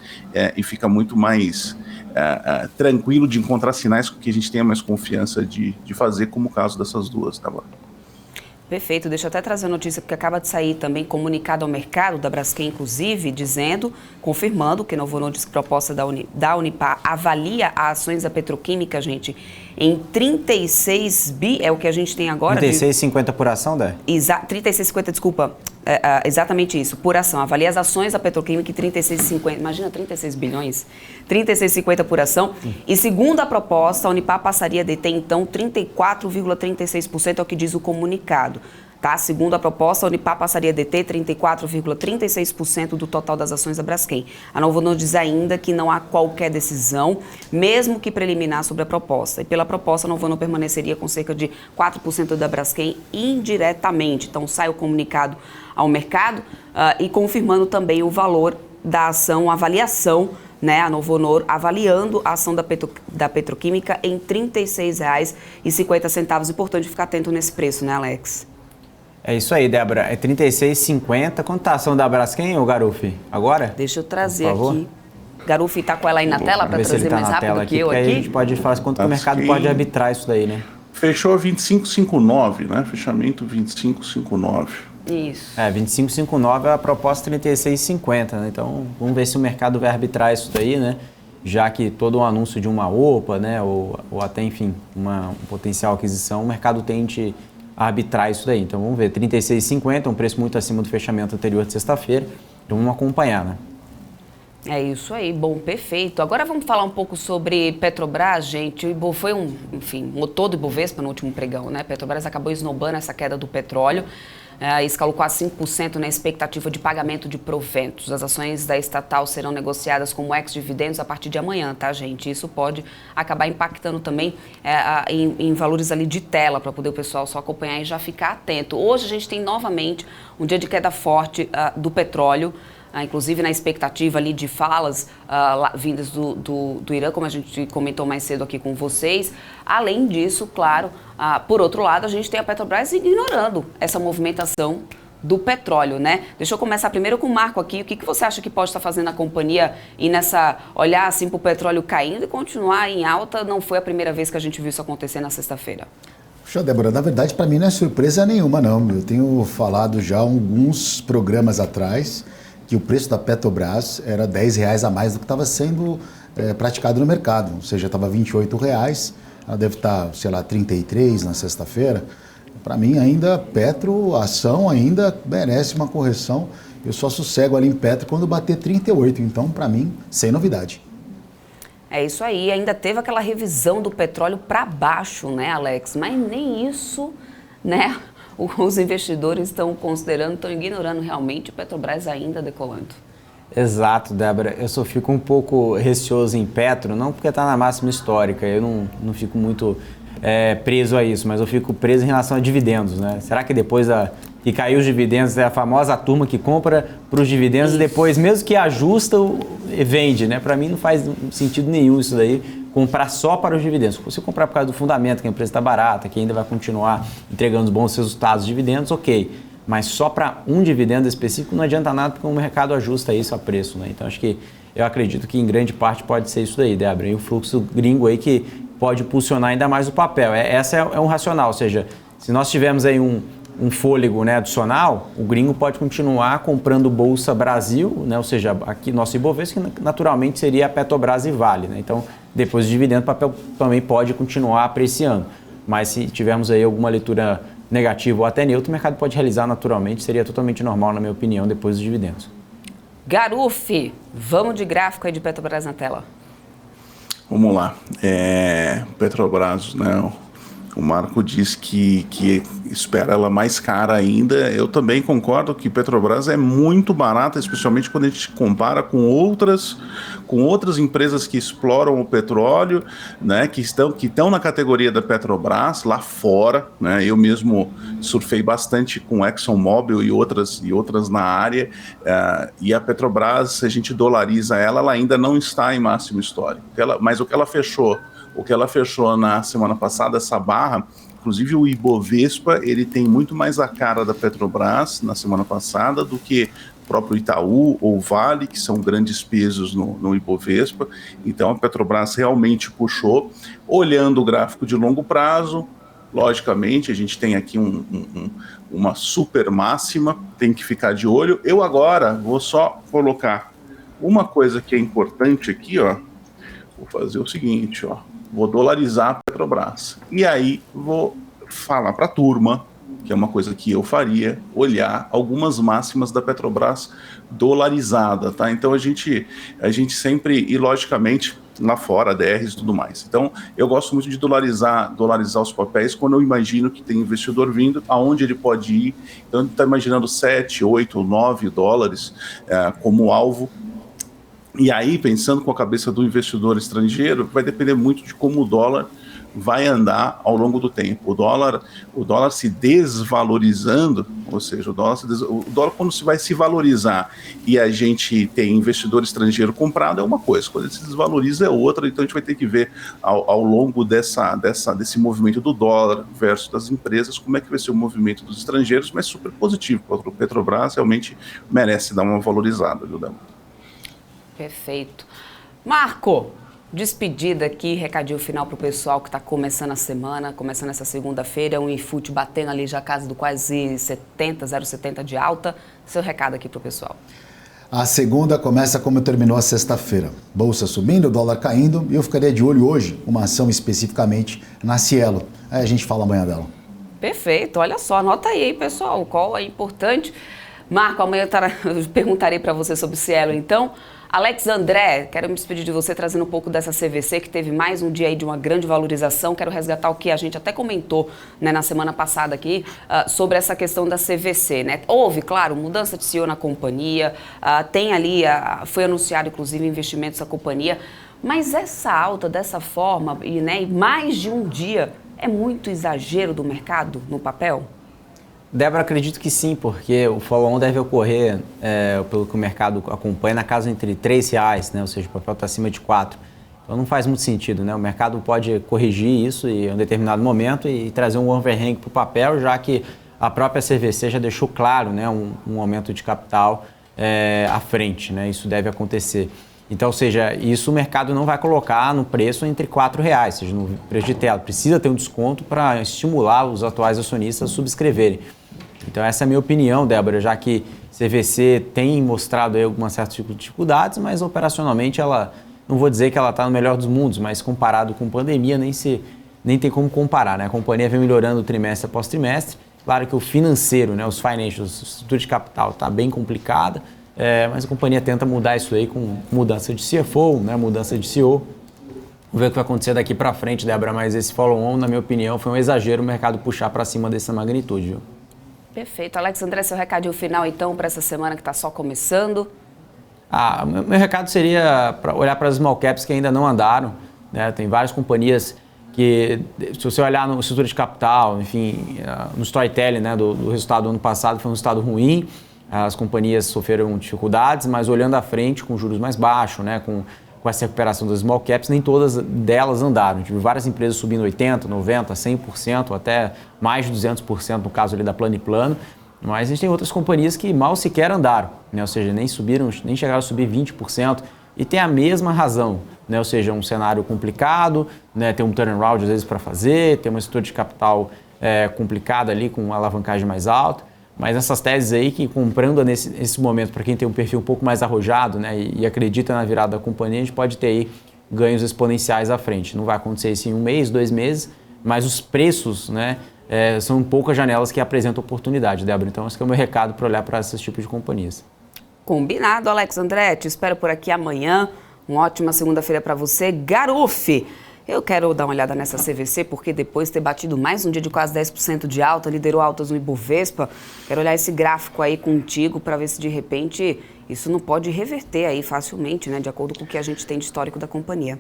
e fica muito mais tranquilo de encontrar sinais que a gente tenha mais confiança de fazer, como o caso dessas duas, tá bom? Perfeito, deixa eu até trazer a notícia, porque acaba de sair também comunicado ao mercado, da Braskem inclusive, confirmando que Novo Horizonte diz que a proposta da Unipar avalia as ações da petroquímica, gente, em 36 bi, é o que a gente tem agora. 36,50 por ação, Dé? 36,50, desculpa, exatamente isso, por ação. Avalia as ações da petroquímica em 36,50, imagina 36 bilhões, 36,50 por ação. E segundo a proposta, a Unipar passaria a deter, então, 34,36%, é o que diz o comunicado. Tá? Segundo a proposta, a Unipar passaria a deter 34,36% do total das ações da Braskem. A Novo Horizonte diz ainda que não há qualquer decisão, mesmo que preliminar, sobre a proposta. E pela proposta, a Novo Horizonte permaneceria com cerca de 4% da Braskem indiretamente. Então, sai o comunicado ao mercado e confirmando também o valor da ação, a avaliação, né, a Novo Honor avaliando a ação da petroquímica em R$ 36,50. Importante ficar atento nesse preço, né, Alex? É isso aí, Débora. É 36,50. Quanto tá a ação da Braskem, ô Garufi? Agora? Deixa eu trazer aqui. Garufi tá com ela aí na tela para trazer mais rápido que eu aqui? Aí a gente pode falar quanto que o mercado pode arbitrar isso daí, né? Fechou 25,59, né? Fechamento 25,59. Isso. 25,59 é a proposta 36,50, né? Então, vamos ver se o mercado vai arbitrar isso daí, né? Já que todo um anúncio de uma OPA, né? Ou até, enfim, uma potencial aquisição, o mercado tende a arbitrar isso daí. Então, vamos ver. 36,50, um preço muito acima do fechamento anterior de sexta-feira. Então, vamos acompanhar, né? É isso aí, bom, perfeito. Agora vamos falar um pouco sobre Petrobras, gente. Foi motor do Ibovespa no último pregão, né? Petrobras acabou esnobando essa queda do petróleo. Escalou quase 5% na expectativa de pagamento de proventos. As ações da estatal serão negociadas como ex-dividendos a partir de amanhã, tá, gente? Isso pode acabar impactando também em valores ali de tela, para poder o pessoal só acompanhar e já ficar atento. Hoje a gente tem novamente um dia de queda forte do petróleo, inclusive na expectativa ali de falas vindas do Irã, como a gente comentou mais cedo aqui com vocês. Além disso, claro, por outro lado, a gente tem a Petrobras ignorando essa movimentação do petróleo, né? Deixa eu começar primeiro com o Marco aqui. O que você acha que pode estar fazendo a companhia e olhar assim para o petróleo caindo e continuar em alta? Não foi a primeira vez que a gente viu isso acontecer na sexta-feira. Puxa, Débora, na verdade, para mim não é surpresa nenhuma, não. Eu tenho falado já alguns programas atrás que o preço da Petrobras era R$10 a mais do que estava sendo praticado no mercado. Ou seja, estava R$28, ela deve estar, sei lá, 33 na sexta-feira. Para mim, ainda, a ação ainda merece uma correção. Eu só sossego ali em Petro quando bater 38. Então, para mim, sem novidade. É isso aí. Ainda teve aquela revisão do petróleo para baixo, né, Alex? Mas nem isso, né? Os investidores estão ignorando realmente o Petrobras ainda decolando. Exato, Débora. Eu só fico um pouco receoso em Petro, não porque está na máxima histórica, eu não fico muito preso a isso, mas eu fico preso em relação a dividendos, né? Será que depois que caiu os dividendos, é a famosa turma que compra para os dividendos e depois, mesmo que ajusta, vende, né? Para mim não faz sentido nenhum isso daí, comprar só para os dividendos. Se você comprar por causa do fundamento, que a empresa está barata, que ainda vai continuar entregando bons resultados de dividendos, ok. Mas só para um dividendo específico não adianta nada, porque o mercado ajusta isso a preço, né? Então, eu acredito que em grande parte pode ser isso daí, Débora. E o fluxo gringo aí que pode impulsionar ainda mais o papel. Essa é um racional, ou seja, se nós tivermos aí um fôlego, né, adicional, o gringo pode continuar comprando Bolsa Brasil, né, ou seja, aqui nosso Ibovespa, que naturalmente seria a Petrobras e Vale, né? Então, depois do dividendo, o papel também pode continuar apreciando. Mas se tivermos aí alguma leitura negativa ou até neutra, o mercado pode realizar naturalmente, seria totalmente normal, na minha opinião, depois dos dividendos. Garufi, vamos de gráfico aí de Petrobras na tela. Vamos lá. Petrobras, né? O Marco diz que espera ela mais cara ainda. Eu também concordo que Petrobras é muito barata, especialmente quando a gente compara com outras empresas que exploram o petróleo, né, que estão na categoria da Petrobras lá fora, né? Eu mesmo surfei bastante com ExxonMobil e outras na área, e a Petrobras, se a gente dolariza ela ainda não está em máximo histórico. Mas o que ela fechou na semana passada, essa barra, inclusive o Ibovespa, ele tem muito mais a cara da Petrobras na semana passada do que o próprio Itaú ou Vale, que são grandes pesos no Ibovespa. Então a Petrobras realmente puxou. Olhando o gráfico de longo prazo, logicamente a gente tem aqui uma super máxima, tem que ficar de olho. Eu agora vou só colocar uma coisa que é importante aqui, ó. Vou fazer o seguinte, ó. Vou dolarizar a Petrobras. E aí vou falar para a turma, que é uma coisa que eu faria, olhar algumas máximas da Petrobras dolarizada, tá? Então a gente sempre, e logicamente lá fora, DRs e tudo mais. Então eu gosto muito de dolarizar os papéis quando eu imagino que tem investidor vindo, aonde ele pode ir. Então ele está imaginando 7, 8, 9 dólares como alvo. E aí, pensando com a cabeça do investidor estrangeiro, vai depender muito de como o dólar vai andar ao longo do tempo. O dólar se desvalorizando, ou seja, o dólar quando se vai se valorizar e a gente tem investidor estrangeiro comprado é uma coisa, quando ele se desvaloriza é outra, então a gente vai ter que ver ao longo desse movimento do dólar versus das empresas, como é que vai ser o movimento dos estrangeiros, mas super positivo, porque o Petrobras realmente merece dar uma valorizada, viu, Débora? Perfeito. Marco, despedida aqui, recadinho final para o pessoal que está começando a semana, começando essa segunda-feira, um Infute batendo ali já casa do quase 70, 0,70 de alta. Seu recado aqui para o pessoal. A segunda começa como terminou a sexta-feira. Bolsa subindo, dólar caindo, e eu ficaria de olho hoje, uma ação especificamente na Cielo. Aí a gente fala amanhã dela. Perfeito, olha só, anota aí, pessoal, qual é importante. Marco, amanhã eu perguntarei para você sobre Cielo, então. Alex André, quero me despedir de você trazendo um pouco dessa CVC, que teve mais um dia aí de uma grande valorização. Quero resgatar o que a gente até comentou, né, na semana passada aqui, sobre essa questão da CVC, né? Houve, claro, mudança de CEO na companhia, tem ali, foi anunciado inclusive investimentos na companhia, mas essa alta dessa forma, e mais de um dia, é muito exagero do mercado no papel? Débora, acredito que sim, porque o follow-on deve ocorrer, pelo que o mercado acompanha, na casa entre R$3, né? Ou seja, o papel está acima de 4. Então não faz muito sentido, né? O mercado pode corrigir isso em um determinado momento e trazer um overhang para o papel, já que a própria CVC já deixou claro, né, um aumento de capital à frente, né? Isso deve acontecer. Então, ou seja, isso o mercado não vai colocar no preço entre R$4, ou seja, no preço de tela. Precisa ter um desconto para estimular os atuais acionistas a subscreverem. Então essa é a minha opinião, Débora, já que CVC tem mostrado aí algumas certas dificuldades, mas operacionalmente ela, não vou dizer que ela está no melhor dos mundos, mas comparado com pandemia nem tem como comparar, né? A companhia vem melhorando trimestre após trimestre. Claro que o financeiro, né, os financials, a estrutura de capital está bem complicada, mas a companhia tenta mudar isso aí com mudança de CFO, né, mudança de CEO. Vamos ver o que vai acontecer daqui para frente, Débora, mas esse follow-on, na minha opinião, foi um exagero o mercado puxar para cima dessa magnitude, viu? Perfeito. Alex André, seu recadinho final, então, para essa semana que está só começando? Meu recado seria para olhar para as small caps que ainda não andaram, né? Tem várias companhias que, se você olhar no estrutura de capital, enfim, no storytelling, né, do resultado do ano passado, foi um resultado ruim, as companhias sofreram dificuldades, mas olhando à frente, com juros mais baixos, né, com essa recuperação das small caps, nem todas delas andaram. Tive várias empresas subindo 80%, 90%, 100%, até mais de 200% no caso ali da Plano & Plano, mas a gente tem outras companhias que mal sequer andaram, né? Ou seja, nem chegaram a subir 20%, e tem a mesma razão, né? Ou seja, um cenário complicado, né? Tem um turnaround às vezes para fazer, tem uma estrutura de capital complicada ali com uma alavancagem mais alta. Mas essas teses aí que comprando nesse momento, para quem tem um perfil um pouco mais arrojado, né, e acredita na virada da companhia, a gente pode ter aí ganhos exponenciais à frente. Não vai acontecer isso em 1 mês, 2 meses, mas os preços, né, são poucas janelas que apresentam oportunidade, Débora. Então esse é o meu recado para olhar para esses tipos de companhias. Combinado, Alex André. Te espero por aqui amanhã Uma ótima segunda-feira para você. Garuf, eu quero dar uma olhada nessa CVC, porque depois de ter batido mais um dia de quase 10% de alta, liderou altas no Ibovespa, quero olhar esse gráfico aí contigo para ver se de repente isso não pode reverter aí facilmente, né, de acordo com o que a gente tem de histórico da companhia.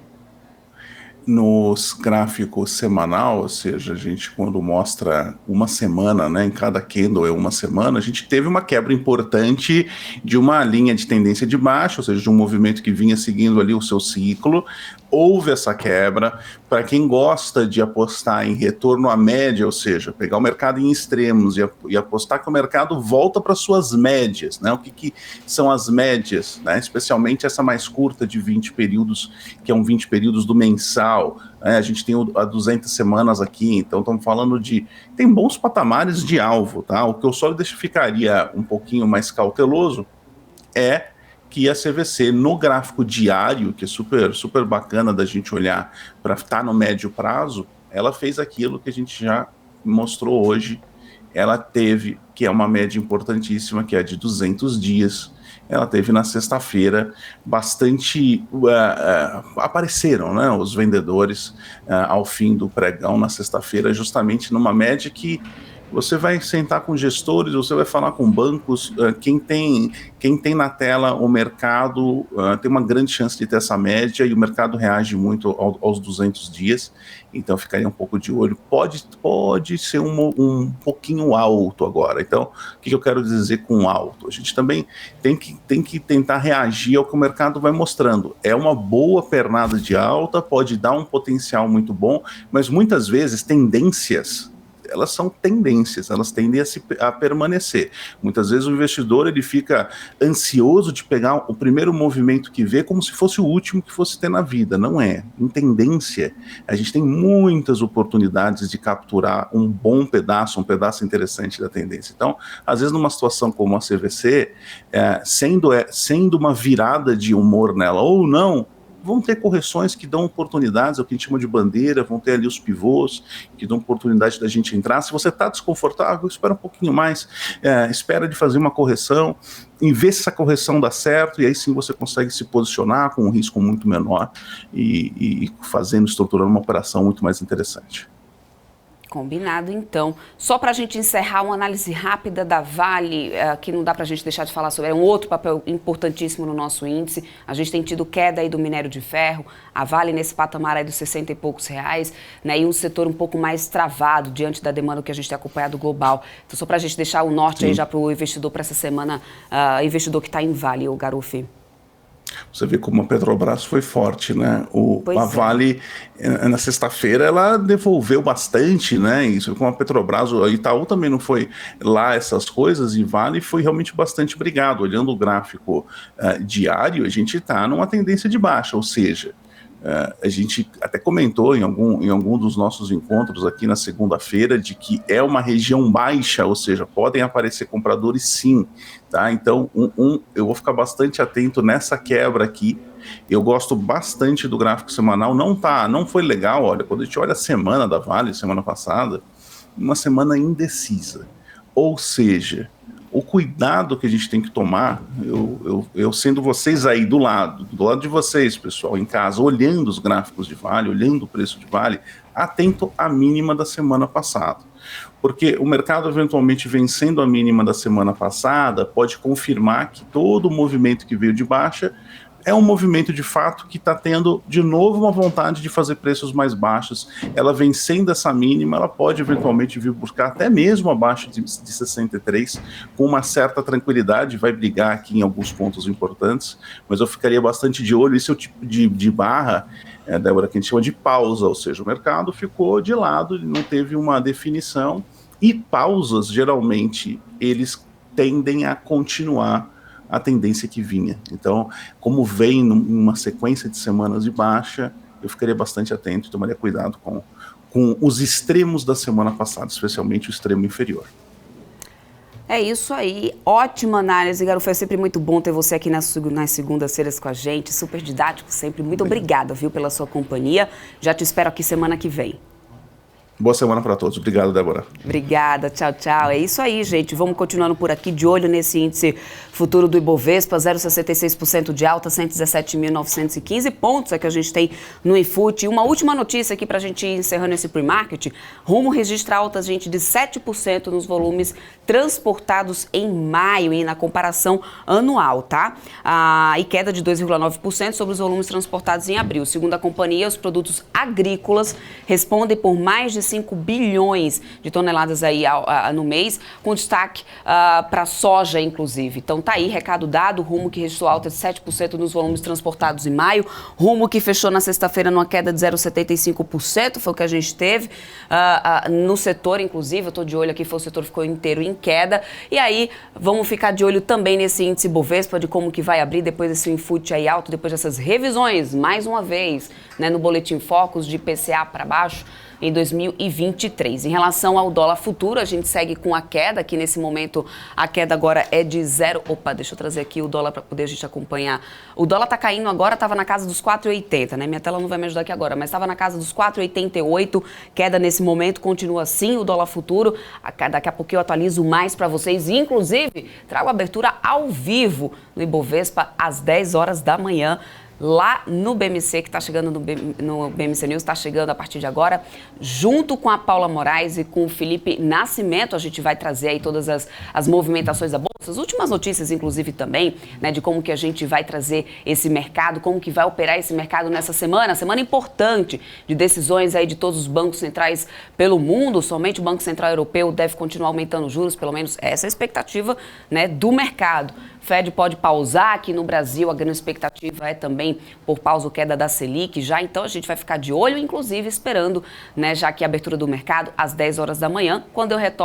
Nos gráficos semanal, ou seja, a gente quando mostra uma semana, né, em cada candle é uma semana, a gente teve uma quebra importante de uma linha de tendência de baixa, ou seja, de um movimento que vinha seguindo ali o seu ciclo. Houve essa quebra. Para quem gosta de apostar em retorno à média, ou seja, pegar o mercado em extremos e apostar que o mercado volta para suas médias, né? O que são as médias, né? Especialmente essa mais curta de 20 períodos, que é um 20 períodos do mensal. A gente tem a 200 semanas aqui, então estamos falando tem bons patamares de alvo, tá? O que eu só ficaria um pouquinho mais cauteloso é que a CVC no gráfico diário, que é super, super bacana da gente olhar para estar no médio prazo, ela fez aquilo que a gente já mostrou hoje. Ela teve, que é uma média importantíssima, que é de 200 dias, ela teve na sexta-feira bastante... apareceram, né, os vendedores ao fim do pregão na sexta-feira, justamente numa média que você vai sentar com gestores, você vai falar com bancos, quem tem na tela o mercado tem uma grande chance de ter essa média e o mercado reage muito aos 200 dias, então ficaria um pouco de olho. Pode ser um pouquinho alto agora. Então, o que eu quero dizer com alto? A gente também tem que tentar reagir ao que o mercado vai mostrando. É uma boa pernada de alta, pode dar um potencial muito bom, mas muitas vezes tendências, elas são tendências, elas tendem a permanecer. Muitas vezes o investidor ele fica ansioso de pegar o primeiro movimento que vê como se fosse o último que fosse ter na vida. Não é. Em tendência, a gente tem muitas oportunidades de capturar um bom pedaço, um pedaço interessante da tendência. Então, às vezes numa situação como a CVC, sendo uma virada de humor nela ou não, vão ter correções que dão oportunidades, é o que a gente chama de bandeira, vão ter ali os pivôs que dão oportunidade da gente entrar. Se você está desconfortável, espera um pouquinho mais, espera de fazer uma correção, e ver se essa correção dá certo, e aí sim você consegue se posicionar com um risco muito menor e estruturando uma operação muito mais interessante. Combinado, então. Só para a gente encerrar uma análise rápida da Vale, que não dá para a gente deixar de falar sobre, é um outro papel importantíssimo no nosso índice. A gente tem tido queda aí do minério de ferro, a Vale nesse patamar aí dos 60 e poucos reais, né, e um setor um pouco mais travado diante da demanda que a gente tem acompanhado global. Então, só para a gente deixar o norte aí já para o investidor para essa semana, investidor que está em Vale, o Garuf. Você vê como a Petrobras foi forte, né? A Vale, na sexta-feira, ela devolveu bastante, né? Isso com a Petrobras, o Itaú também não foi lá essas coisas, e Vale foi realmente bastante brigado. Olhando o gráfico diário, a gente está numa tendência de baixa, ou seja, a gente até comentou em algum dos nossos encontros aqui na segunda-feira de que é uma região baixa, ou seja, podem aparecer compradores sim, tá? Então, eu vou ficar bastante atento nessa quebra aqui. Eu gosto bastante do gráfico semanal, não foi legal, olha, quando a gente olha a semana da Vale, semana passada, uma semana indecisa, ou seja, o cuidado que a gente tem que tomar, eu sendo vocês aí do lado de vocês, pessoal, em casa, olhando os gráficos de Vale, olhando o preço de Vale, atento à mínima da semana passada. Porque o mercado eventualmente vencendo a mínima da semana passada pode confirmar que todo o movimento que veio de baixa é um movimento de fato que está tendo de novo uma vontade de fazer preços mais baixos. Ela vencendo essa mínima, ela pode eventualmente vir buscar até mesmo abaixo de 63, com uma certa tranquilidade, vai brigar aqui em alguns pontos importantes, mas eu ficaria bastante de olho. Esse é o tipo de barra, Débora, que a gente chama de pausa, ou seja, o mercado ficou de lado, ele não teve uma definição, e pausas, geralmente, eles tendem a continuar a tendência que vinha. Então, como vem numa sequência de semanas de baixa, eu ficaria bastante atento e tomaria cuidado com os extremos da semana passada, especialmente o extremo inferior. É isso aí, ótima análise, Garuf. É sempre muito bom ter você aqui nas segundas-feiras com a gente, super didático sempre. Muito obrigada, viu, pela sua companhia. Já te espero aqui semana que vem. Boa semana para todos. Obrigado, Débora. Obrigada, tchau, tchau. É isso aí, gente. Vamos continuando por aqui, de olho nesse índice futuro do Ibovespa, 0,66% de alta, 117.915 pontos é que a gente tem no IFUT. Uma última notícia aqui para a gente ir encerrando esse pre-market. Rumo registra altas, gente, de 7% nos volumes transportados em maio e na comparação anual, tá? E queda de 2,9% sobre os volumes transportados em abril. Segundo a companhia, os produtos agrícolas respondem por mais de 5 bilhões de toneladas aí no mês, com destaque para a soja, inclusive. Então tá aí, recado dado, Rumo que registrou alta de 7% nos volumes transportados em maio, Rumo que fechou na sexta-feira numa queda de 0,75%, foi o que a gente teve no setor, inclusive, eu tô de olho aqui, foi o setor que ficou inteiro em queda, e aí vamos ficar de olho também nesse índice Bovespa, de como que vai abrir depois desse IFUT aí alto, depois dessas revisões, mais uma vez, né, no Boletim Focus de IPCA para baixo, em 2023. Em relação ao dólar futuro, a gente segue com a queda, que nesse momento a queda agora é de deixa eu trazer aqui o dólar para poder a gente acompanhar. O dólar tá caindo agora, estava na casa dos 4,80, né? Minha tela não vai me ajudar aqui agora, mas estava na casa dos 4,88, queda nesse momento, continua assim o dólar futuro. Daqui a pouco eu atualizo mais para vocês, inclusive trago a abertura ao vivo no Ibovespa às 10 horas da manhã. Lá no BMC, que está chegando no BMC News, está chegando a partir de agora, junto com a Paula Moraes e com o Felipe Nascimento, a gente vai trazer aí todas as movimentações da Bolsa, as últimas notícias, inclusive, também, né, de como que a gente vai trazer esse mercado, como que vai operar esse mercado nessa semana importante de decisões aí de todos os bancos centrais pelo mundo. Somente o Banco Central Europeu deve continuar aumentando os juros, pelo menos essa é a expectativa, né, do mercado. Fed pode pausar, aqui no Brasil a grande expectativa é também por pausa ou queda da Selic já, então a gente vai ficar de olho, inclusive esperando, né, já que a abertura do mercado às 10 horas da manhã, quando eu retorno